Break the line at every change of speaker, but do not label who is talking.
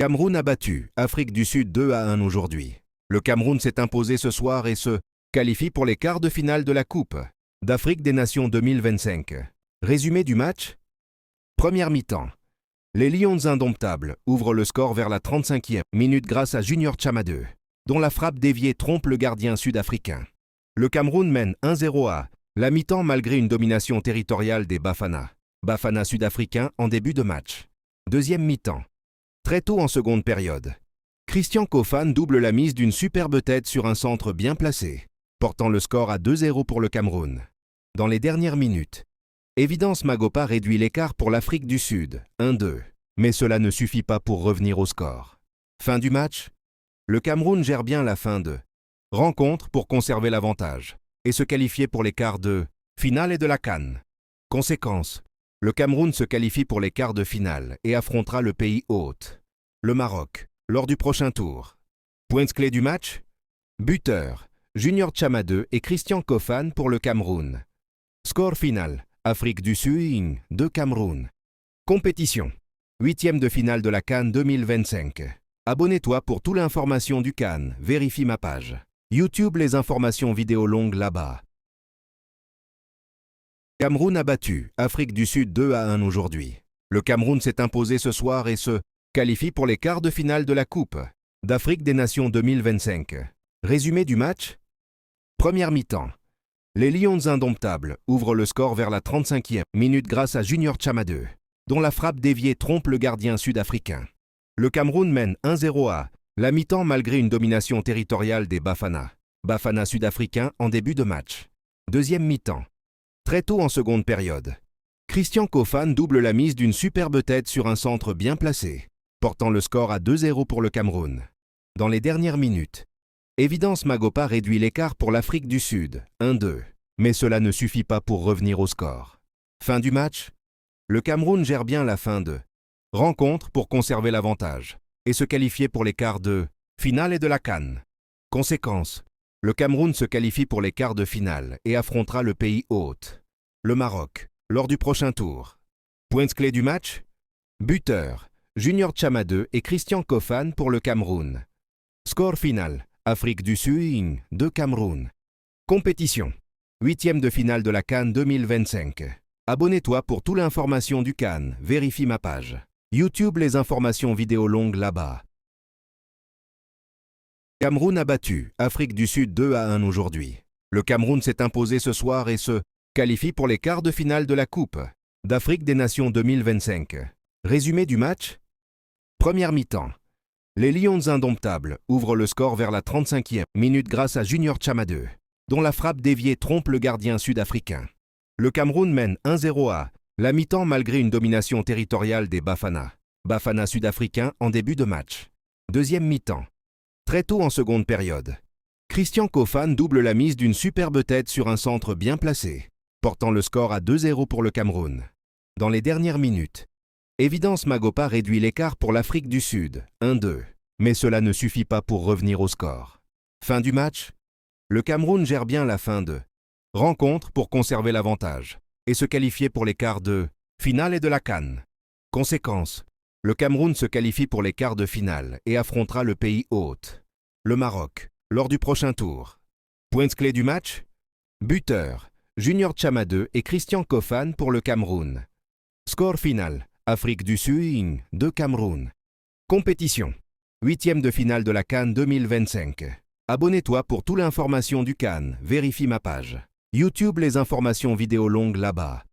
Cameroun a battu Afrique du Sud 2-1 aujourd'hui. Le Cameroun s'est imposé ce soir et se qualifie pour les quarts de finale de la Coupe d'Afrique des Nations 2025. Résumé du match. Première mi-temps. Les Lions indomptables ouvrent le score vers la 35e minute grâce à Junior Tchamadeu, dont la frappe déviée trompe le gardien sud-africain. Le Cameroun mène 1-0 à la mi-temps malgré une domination territoriale des Bafana sud-africains en début de match. Deuxième mi-temps. Très tôt en seconde période, Christian Kofan double la mise d'une superbe tête sur un centre bien placé, portant le score à 2-0 pour le Cameroun. Dans les dernières minutes, Évidence Magopa réduit l'écart pour l'Afrique du Sud, 1-2, mais cela ne suffit pas pour revenir au score. Fin du match, le Cameroun gère bien la fin de rencontre pour conserver l'avantage et se qualifier pour les quarts de finale et de la CAN. Conséquence, le Cameroun se qualifie pour les quarts de finale et affrontera le pays hôte, le Maroc, lors du prochain tour. Points clés du match. Buteur, Junior Tchamadeu et Christian Kofan pour le Cameroun. Score final, Afrique du Sud 2 Cameroun. Compétition, 8e de finale de la CAN 2025. Abonne-toi pour toute l'information du CAN, vérifie ma page. YouTube les informations vidéo longues là-bas. Cameroun a battu Afrique du Sud 2-1 aujourd'hui. Le Cameroun s'est imposé ce soir et se qualifie pour les quarts de finale de la Coupe d'Afrique des Nations 2025. Résumé du match. Première mi-temps. Les Lions indomptables ouvrent le score vers la 35e minute grâce à Junior Tchamadeu, dont la frappe déviée trompe le gardien sud-africain. Le Cameroun mène 1-0 à la mi-temps malgré une domination territoriale des Bafana sud-africains en début de match. Deuxième mi-temps. Très tôt en seconde période, Christian Kofan double la mise d'une superbe tête sur un centre bien placé, portant le score à 2-0 pour le Cameroun. Dans les dernières minutes, Évidence Magopa réduit l'écart pour l'Afrique du Sud, 1-2, mais cela ne suffit pas pour revenir au score. Fin du match, le Cameroun gère bien la fin de rencontre pour conserver l'avantage et se qualifier pour les quarts de finale et de la CAN. Conséquence, le Cameroun se qualifie pour les quarts de finale et affrontera le pays hôte, le Maroc, lors du prochain tour. Points clés du match. Buteur, Junior Tchamadeu et Christian Kofan pour le Cameroun. Score final, Afrique du Sud 2 Cameroun. Compétition, 8e de finale de la CAN 2025. Abonne-toi pour toute l'information du CAN, vérifie ma page. YouTube les informations vidéo longues là-bas. Cameroun a battu Afrique du Sud 2-1 aujourd'hui. Le Cameroun s'est imposé ce soir et se qualifie pour les quarts de finale de la Coupe d'Afrique des Nations 2025. Résumé du match. Première mi-temps. Les Lions indomptables ouvrent le score vers la 35e minute grâce à Junior Tchamadeu, dont la frappe déviée trompe le gardien sud-africain. Le Cameroun mène 1-0 à la mi-temps malgré une domination territoriale des Bafana sud-africains en début de match. Deuxième mi-temps. Très tôt en seconde période, Christian Kofan double la mise d'une superbe tête sur un centre bien placé, portant le score à 2-0 pour le Cameroun. Dans les dernières minutes, Évidence Magopa réduit l'écart pour l'Afrique du Sud, 1-2, mais cela ne suffit pas pour revenir au score. Fin du match, le Cameroun gère bien la fin de rencontre pour conserver l'avantage et se qualifier pour les quarts de finale et de la CAN. Conséquence, le Cameroun se qualifie pour les quarts de finale et affrontera le pays hôte, le Maroc, lors du prochain tour. Points clés du match. Buteur, Junior Tchamadeu et Christian Kofan pour le Cameroun. Score final, Afrique du Sud 2 Cameroun. Compétition, 8e de finale de la CAN 2025. Abonne-toi pour toute l'information du CAN, vérifie ma page. YouTube les informations vidéo longues là-bas.